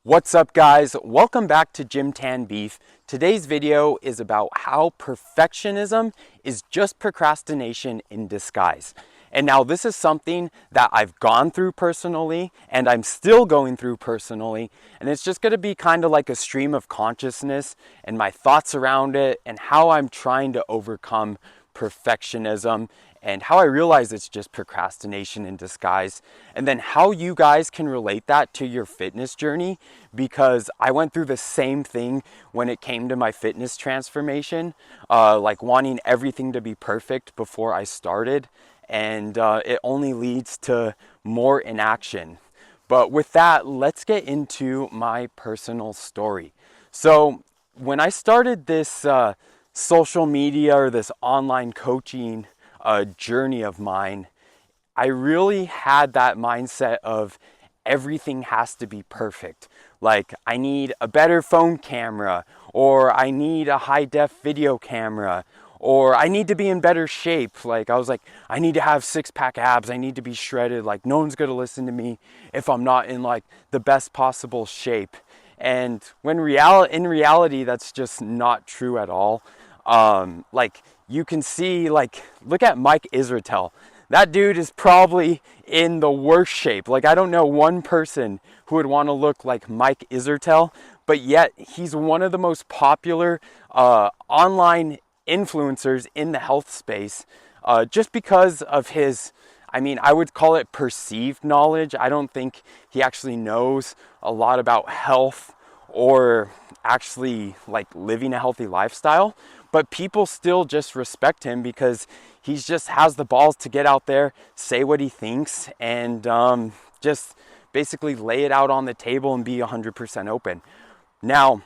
What's up, guys? Welcome back to Jim Tan Beef. Today's video is about how perfectionism is just procrastination in disguise. And now this is something that I've gone through personally and I'm still going through personally. And it's just going to be kind of like a stream of consciousness and my thoughts around it and how I'm trying to overcome perfectionism and how I realize it's just procrastination in disguise, and then how you guys can relate that to your fitness journey, because I went through the same thing when it came to my fitness transformation, like wanting everything to be perfect before I started, and it only leads to more inaction. But with that, let's get into my personal story. So when I started this social media or this online coaching journey of mine, I really had that mindset of everything has to be perfect. Like, I need a better phone camera, or I need a high def video camera, or I need to be in better shape. Like, I was like, I need to have six-pack abs, I need to be shredded. Like, no one's gonna listen to me if I'm not in like the best possible shape. And when in reality, that's just not true at all. Like, you can see, like, look at Mike Israetel. That dude is probably in the worst shape. Like, I don't know one person who would want to look like Mike Israetel, but yet he's one of the most popular online influencers in the health space, just because of his, I mean, I would call it perceived knowledge. I don't think he actually knows a lot about health or actually like living a healthy lifestyle, but people still just respect him because he just has the balls to get out there, say what he thinks, and just basically lay it out on the table and be 100% open. Now,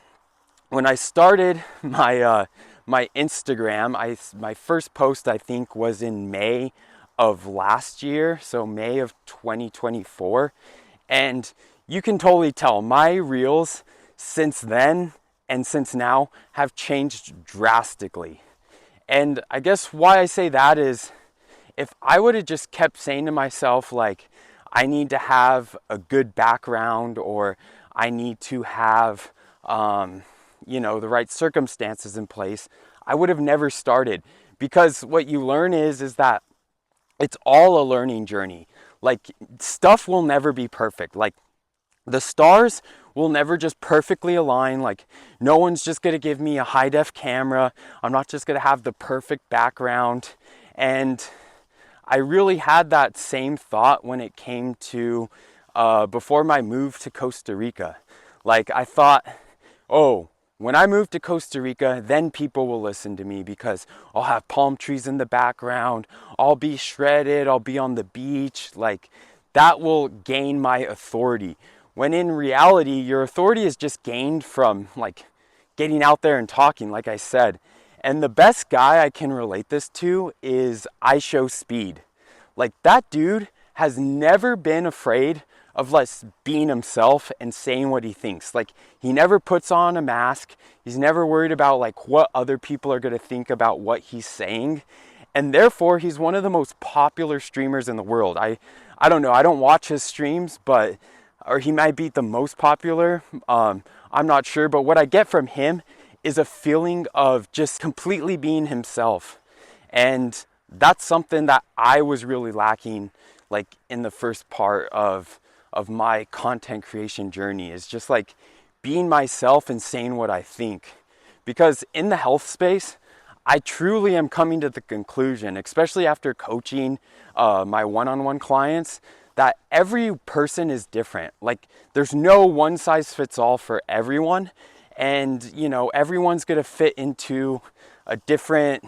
when I started my Instagram, my first post, I think, was in May of last year, so May of 2024, and you can totally tell my reels since then and since now have changed drastically. And I guess why I say that is, if I would have just kept saying to myself, like, I need to have a good background, or I need to have, the right circumstances in place, I would have never started. Because what you learn is that it's all a learning journey. Like, stuff will never be perfect. Like, the stars will never just perfectly align. Like, no one's just going to give me a high def camera. I'm not just going to have the perfect background. And I really had that same thought when it came to before my move to Costa Rica. Like, I thought, oh, when I move to Costa Rica, then people will listen to me because I'll have palm trees in the background. I'll be shredded. I'll be on the beach. Like, that will gain my authority. When in reality, your authority is just gained from like getting out there and talking, like I said. And the best guy I can relate this to is I Show Speed. Like, that dude has never been afraid of less being himself and saying what he thinks. Like, he never puts on a mask. He's never worried about like what other people are going to think about what he's saying. And therefore, he's one of the most popular streamers in the world. I don't know. I don't watch his streams, but or he might be the most popular. I'm not sure, but what I get from him is a feeling of just completely being himself. And that's something that I was really lacking, like, in the first part of my content creation journey, is just like being myself and saying what I think. Because in the health space, I truly am coming to the conclusion, especially after coaching my one-on-one clients, that every person is different. Like, there's no one size fits all for everyone. And, everyone's going to fit into a different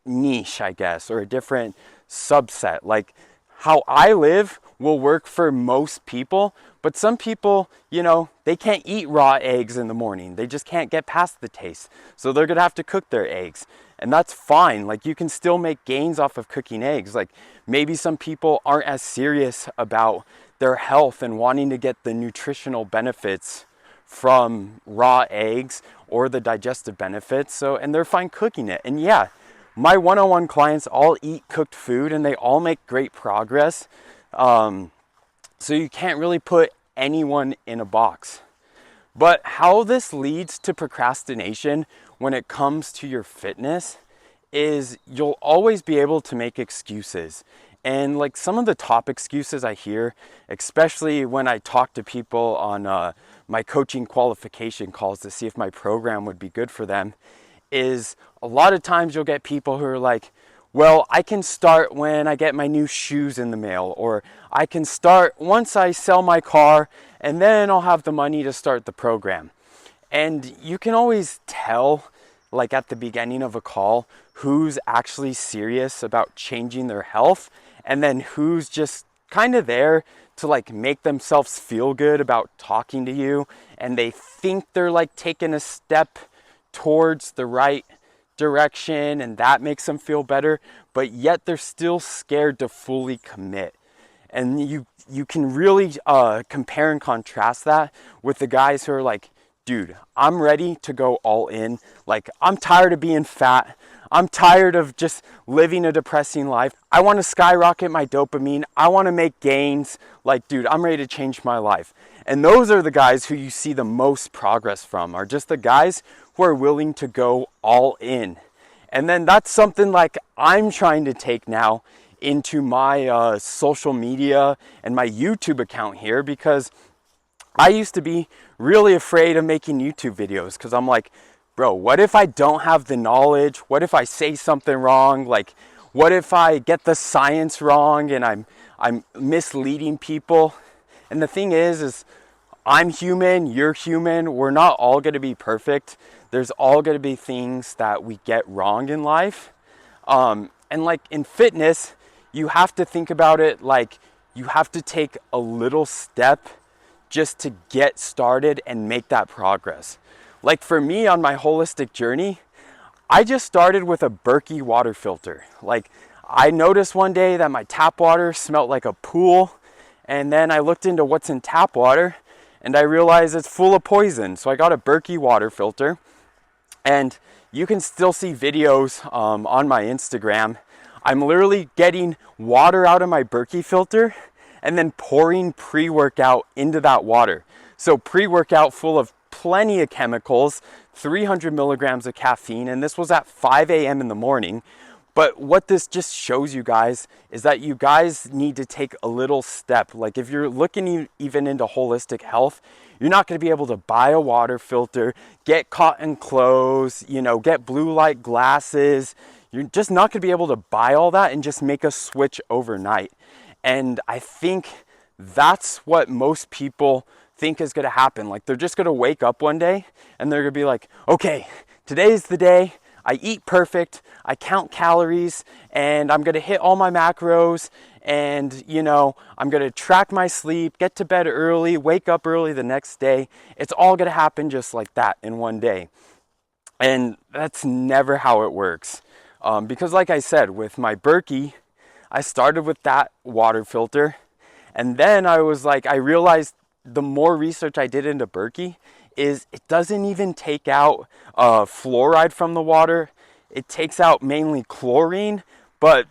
niche, I guess, or a different subset. Like, how I live will work for most people, but some people, they can't eat raw eggs in the morning. They just can't get past the taste. So they're going to have to cook their eggs. And that's fine. Like, you can still make gains off of cooking eggs. Like, maybe some people aren't as serious about their health and wanting to get the nutritional benefits from raw eggs or the digestive benefits. And they're fine cooking it. And yeah, my one-on-one clients all eat cooked food and they all make great progress. So you can't really put anyone in a box. But how this leads to procrastination when it comes to your fitness is you'll always be able to make excuses. And like some of the top excuses I hear, especially when I talk to people on my coaching qualification calls to see if my program would be good for them, is a lot of times you'll get people who are like, well, I can start when I get my new shoes in the mail, or I can start once I sell my car, and then I'll have the money to start the program. And you can always tell, like at the beginning of a call, who's actually serious about changing their health, and then who's just kind of there to like make themselves feel good about talking to you, and they think they're like taking a step towards the right direction and that makes them feel better, but yet they're still scared to fully commit. And you can really compare and contrast that with the guys who are like, dude, I'm ready to go all in. Like, I'm tired of being fat. I'm tired of just living a depressing life. I want to skyrocket my dopamine. I want to make gains. Like, dude, I'm ready to change my life. And those are the guys who you see the most progress from, are just the guys who are willing to go all in. And then that's something like I'm trying to take now into my social media and my YouTube account here, because I used to be really afraid of making YouTube videos because I'm like, bro, what if I don't have the knowledge? What if I say something wrong? Like, what if I get the science wrong and I'm misleading people? And the thing is I'm human, you're human. We're not all going to be perfect. There's all going to be things that we get wrong in life. And like in fitness, you have to think about it like you have to take a little step just to get started and make that progress. Like for me on my holistic journey, I just started with a Berkey water filter. Like I noticed one day that my tap water smelled like a pool, and then I looked into what's in tap water and I realized it's full of poison. So I got a Berkey water filter, and you can still see videos on my Instagram. I'm literally getting water out of my Berkey filter and then pouring pre-workout into that water. So pre-workout full of plenty of chemicals, 300 milligrams of caffeine, and this was at 5 a.m. in the morning. But what this just shows you guys is that you guys need to take a little step. Like if you're looking even into holistic health, you're not going to be able to buy a water filter, get cotton clothes, get blue light glasses. You're just not going to be able to buy all that and just make a switch overnight. And I think that's what most people think is going to happen. Like they're just going to wake up one day and they're going to be like, okay, today's the day. I eat perfect, I count calories, and I'm gonna hit all my macros, and I'm gonna track my sleep, get to bed early, wake up early the next day. It's all gonna happen just like that in one day. And that's never how it works. Because like I said, with my Berkey, I started with that water filter, and then I realized the more research I did into Berkey, is it doesn't even take out fluoride from the water. It takes out mainly chlorine, but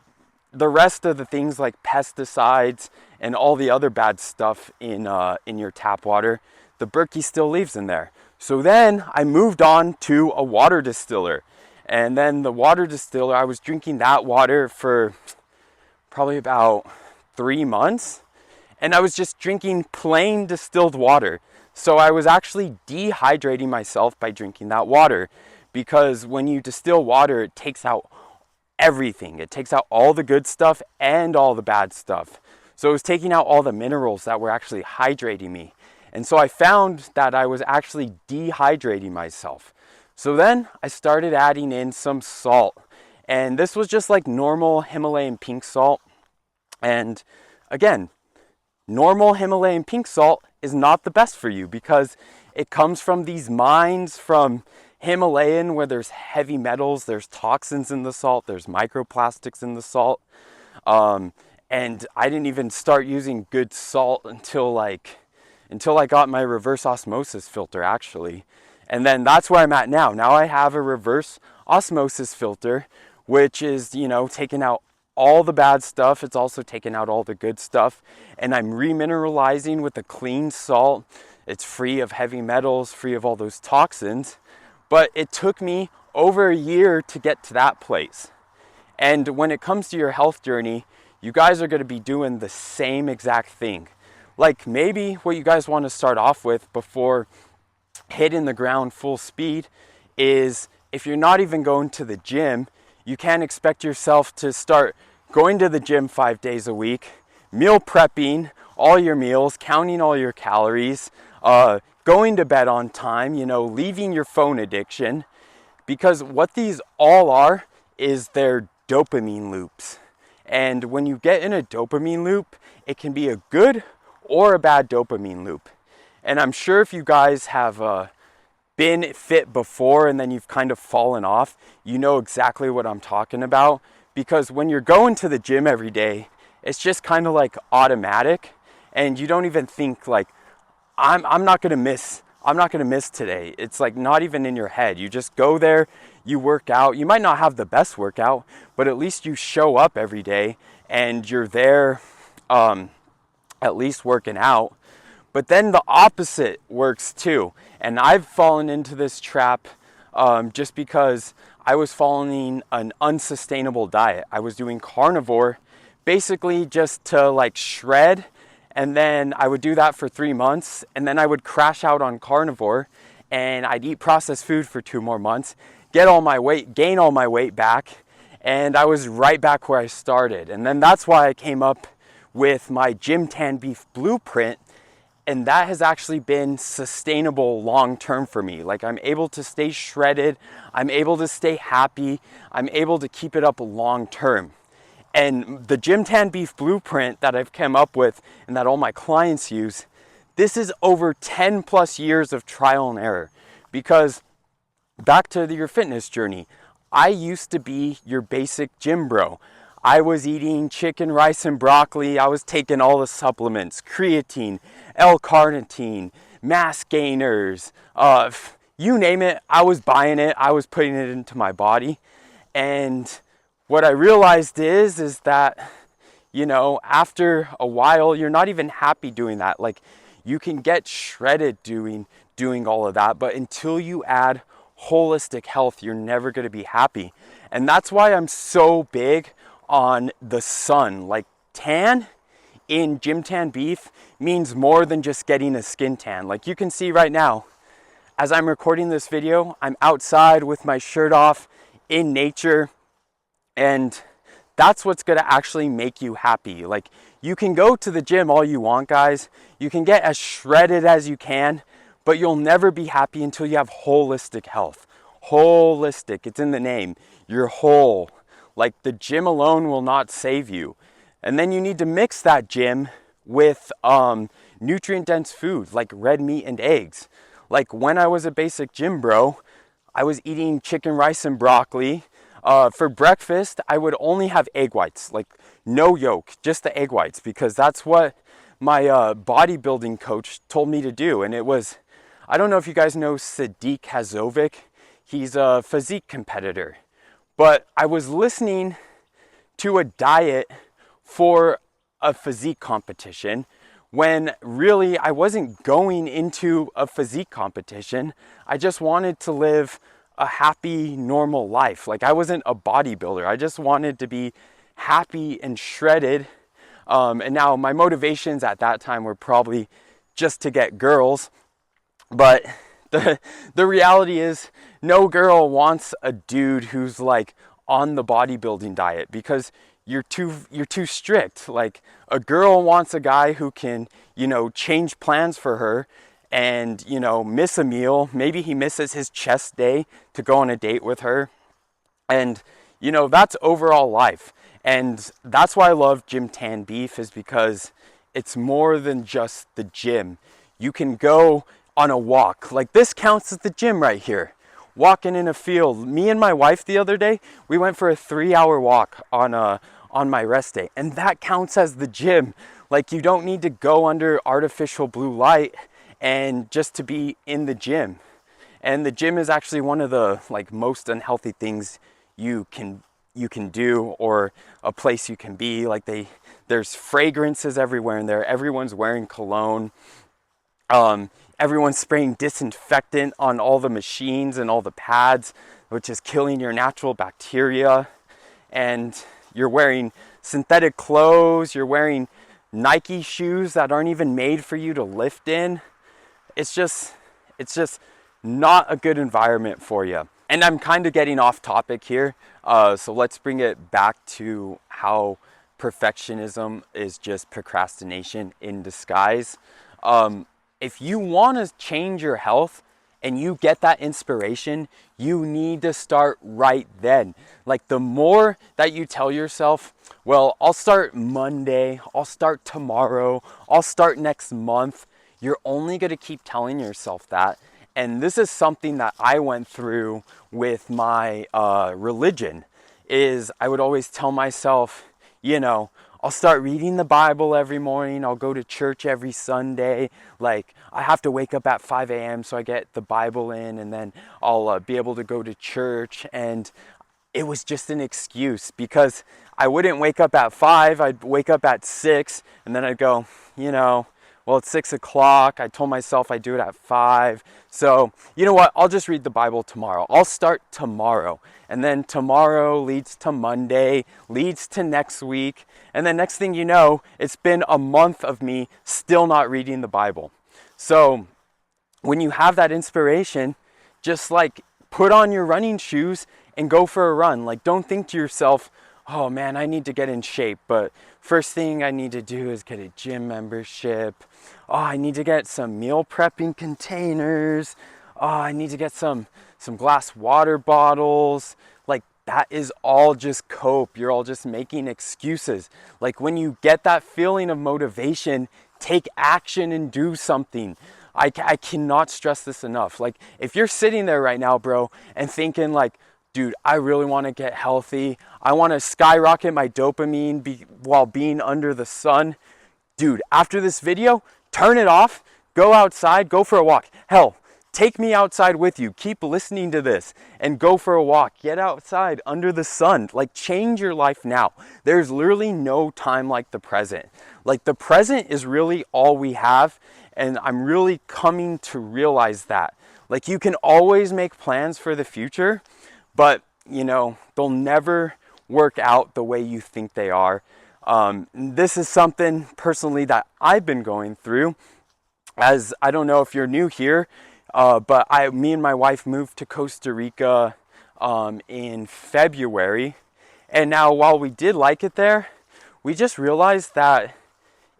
the rest of the things like pesticides and all the other bad stuff in your tap water, the Berkey still leaves in there. So then I moved on to a water distiller. And then the water distiller, I was drinking that water for probably about 3 months. And I was just drinking plain distilled water. So I was actually dehydrating myself by drinking that water, because when you distill water, it takes out everything. It takes out all the good stuff and all the bad stuff. So it was taking out all the minerals that were actually hydrating me. And so I found that I was actually dehydrating myself. So then I started adding in some salt. And this was just like normal Himalayan pink salt. And again, normal Himalayan pink salt is not the best for you because it comes from these mines from Himalayan where there's heavy metals, there's toxins in the salt, there's microplastics in the salt. And I didn't even start using good salt until I got my reverse osmosis filter actually. And then that's where I'm at now. Now I have a reverse osmosis filter, which is, taking out all the bad stuff. It's also taken out all the good stuff. And I'm remineralizing with a clean salt. It's free of heavy metals, free of all those toxins. But it took me over a year to get to that place. And when it comes to your health journey, you guys are going to be doing the same exact thing. Like maybe what you guys want to start off with before hitting the ground full speed is, if you're not even going to the gym, you can't expect yourself to start going to the gym 5 days a week, meal prepping all your meals, counting all your calories, going to bed on time, leaving your phone addiction. Because what these all are is they're dopamine loops. And when you get in a dopamine loop, it can be a good or a bad dopamine loop. And I'm sure if you guys have been fit before and then you've kind of fallen off, you know exactly what I'm talking about. Because when you're going to the gym every day, it's just kind of like automatic, and you don't even think like, I'm not gonna miss today. It's like not even in your head. You just go there, you work out. You might not have the best workout, but at least you show up every day and you're there, at least working out. But then the opposite works too. And I've fallen into this trap just because I was following an unsustainable diet. I was doing carnivore basically just to like shred. And then I would do that for 3 months, and then I would crash out on carnivore, and I'd eat processed food for 2 more months, gain all my weight back, and I was right back where I started. And then that's why I came up with my Gym Tan Beef blueprint, and that has actually been sustainable long term for me. Like, I'm able to stay shredded, I'm able to stay happy, I'm able to keep it up long term. And the Gym Tan Beef blueprint that I've come up with and that all my clients use, this is over 10 plus years of trial and error. Because back to your fitness journey, I used to be your basic gym bro. I was eating chicken, rice, and broccoli. I was taking all the supplements, creatine, L-carnitine, mass gainers, you name it, I was buying it. I was putting it into my body. And what I realized is that, after a while, you're not even happy doing that. Like, you can get shredded doing all of that, but until you add holistic health, you're never going to be happy. And that's why I'm so big on the sun. Like, tan in Gym Tan Beef means more than just getting a skin tan. Like, you can see right now, as I'm recording this video, I'm outside with my shirt off in nature. And that's what's going to actually make you happy. Like, you can go to the gym all you want, guys. You can get as shredded as you can, but you'll never be happy until you have holistic health. Holistic, it's in the name. You're whole. Like, the gym alone will not save you. And then you need to mix that gym with nutrient-dense food like red meat and eggs. Like, when I was a basic gym bro, I was eating chicken, rice, and broccoli. For breakfast, I would only have egg whites, like no yolk, just the egg whites, because that's what my bodybuilding coach told me to do. And it was, I don't know if you guys know Sadiq Hazovic. He's a physique competitor. But I was listening to a diet for a physique competition when really I wasn't going into a physique competition. I just wanted to live a happy, normal life. Like, I wasn't a bodybuilder. I just wanted to be happy and shredded. And now my motivations at that time were probably just to get girls. But the reality is, no girl wants a dude who's like on the bodybuilding diet, because you're too strict. Like, a girl wants a guy who can, change plans for her and, miss a meal. Maybe he misses his chest day to go on a date with her. And, that's overall life. And that's why I love Gym Tan Beef, is because it's more than just the gym. You can go on a walk. Like, this counts as the gym right here. Walking in a field. Me and my wife the other day, we went for a 3-hour walk on my rest day. And that counts as the gym. Like, you don't need to go under artificial blue light and just to be in the gym. And the gym is actually one of the most unhealthy things you can you can do or a place you can be. Like there's fragrances everywhere in there. Everyone's wearing cologne. Everyone's spraying disinfectant on all the machines and all the pads, which is killing your natural bacteria. And you're wearing synthetic clothes, you're wearing Nike shoes that aren't even made for you to lift in. It's just not a good environment for you. And I'm kind of getting off topic here, so let's bring it back to how perfectionism is just procrastination in disguise. If you want to change your health and you get that inspiration, you need to start right then. Like the more that you tell yourself, well, I'll start Monday, I'll start tomorrow, I'll start next month, you're only going to keep telling yourself that. And this is something that I went through with my religion, is I would always tell myself, you know, I'll start reading the Bible every morning. I'll go to church every Sunday. Like I have to wake up at 5 a.m. so I get the Bible in, and then I'll be able to go to church. And it was just an excuse because I wouldn't wake up at 5. I'd wake up at 6, and then I'd go, you know, well, it's 6 o'clock. I told myself I'd do it at 5. So, you know what? I'll just read the Bible tomorrow. I'll start tomorrow. And then tomorrow leads to Monday, leads to next week. And then next thing you know, it's been a month of me still not reading the Bible. So, when you have that inspiration, just like put on your running shoes and go for a run. Like, don't think to yourself, oh man, I need to get in shape, but first thing I need to do is get a gym membership. Oh, I need to get some meal prepping containers. Oh, I need to get some glass water bottles. Like that is all just cope. You're all just making excuses. Like when you get that feeling of motivation, take action and do something. I cannot stress this enough. Like if you're sitting there right now, bro, and thinking like, dude, I really want to get healthy. I want to skyrocket my dopamine while being under the sun. Dude, after this video, turn it off, go outside, go for a walk. Hell, take me outside with you. Keep listening to this and go for a walk. Get outside under the sun. Like change your life now. There's literally no time like the present. Like the present is really all we have. And I'm really coming to realize that. Like you can always make plans for the future, but you know, they'll never work out the way you think they are. This is something personally that I've been going through. As I don't know if you're new here, but me and my wife moved to Costa Rica in February. And now while we did like it there, we just realized that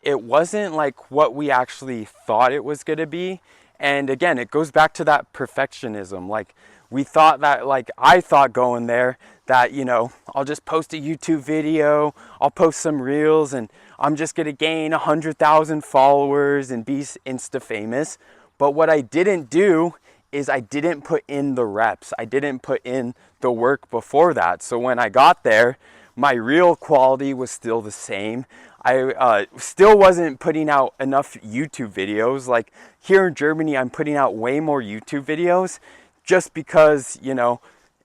it wasn't like what we actually thought it was going to be. And again, it goes back to that perfectionism. Like we thought that, like I thought going there that, you know, I'll just post a YouTube video, I'll post some reels, and I'm just going to gain 100,000 followers and be Insta famous. But what I didn't do is I didn't put in the reps. I didn't put in the work before that. So when I got there, my real quality was still the same. I still wasn't putting out enough YouTube videos. Like here in Germany, I'm putting out way more YouTube videos just because, you know,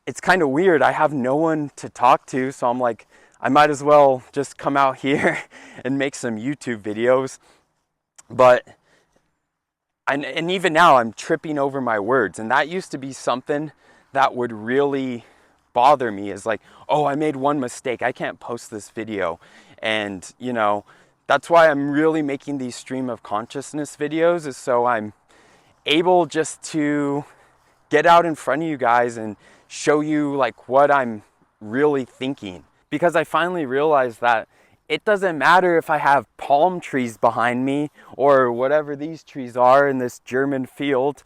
it's kind of weird. I have no one to talk to. So I'm like, I might as well just come out here and make some YouTube videos. But, and even now I'm tripping over my words. And that used to be something that would really bother me, is like, oh, I made one mistake, I can't post this video. And you know, that's why I'm really making these stream of consciousness videos, is so I'm able just to get out in front of you guys and show you like what I'm really thinking. Because I finally realized that it doesn't matter if I have palm trees behind me or whatever these trees are in this German field.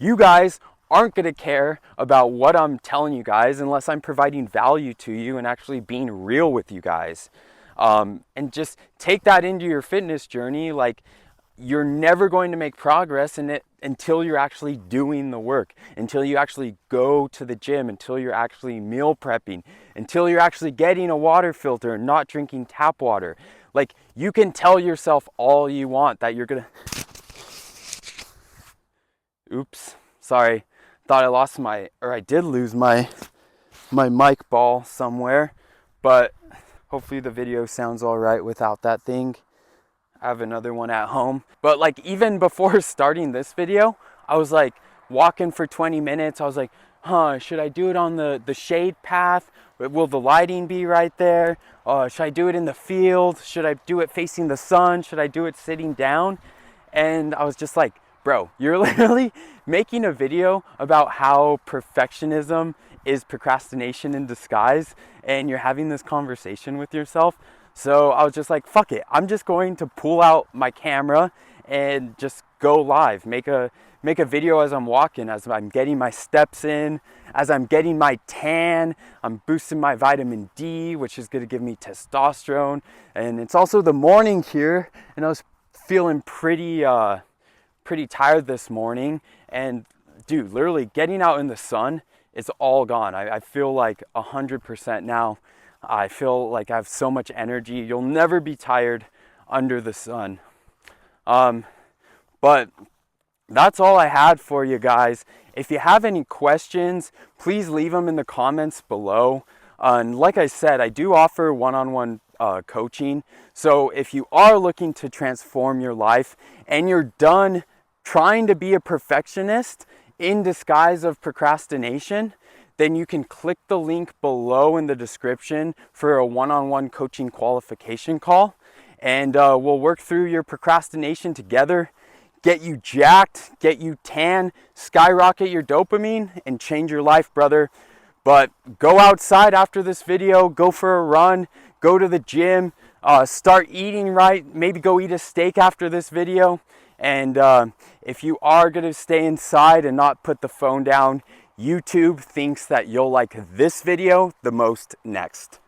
You guys aren't going to care about what I'm telling you guys unless I'm providing value to you and actually being real with you guys. And just take that into your fitness journey. Like you're never going to make progress in it until you're actually doing the work, until you actually go to the gym, until you're actually meal prepping, until you're actually getting a water filter and not drinking tap water. Like you can tell yourself all you want that you're gonna, oops, sorry. Thought I lost I did lose my mic ball somewhere. but hopefully the video sounds all right without that thing. I have another one at home. But like even before starting this video, I was like walking for 20 minutes. I was like, should I do it on the shade path? Will the lighting be right there? Should I do it in the field? Should I do it facing the sun? Should I do it sitting down? And I was just like, bro, you're literally making a video about how perfectionism is procrastination in disguise, and you're having this conversation with yourself. So I was just like, fuck it. I'm just going to pull out my camera and just go live, make a video as I'm walking, as I'm getting my steps in, as I'm getting my tan. I'm boosting my vitamin D, which is going to give me testosterone. And it's also the morning here, and I was feeling pretty tired this morning. And dude, literally getting out in the sun, it's all gone. I feel like 100% now. I feel like I have so much energy. You'll never be tired under the sun. But that's all I had for you guys. If you have any questions, please leave them in the comments below. And like I said, I do offer one-on-one coaching. So if you are looking to transform your life and you're done trying to be a perfectionist in disguise of procrastination, then you can click the link below in the description for a one-on-one coaching qualification call. And we'll work through your procrastination together, get you jacked, get you tan, skyrocket your dopamine, and change your life, brother. But go outside after this video, go for a run, go to the gym, start eating right, maybe go eat a steak after this video. And if you are going to stay inside and not put the phone down, YouTube thinks that you'll like this video the most next.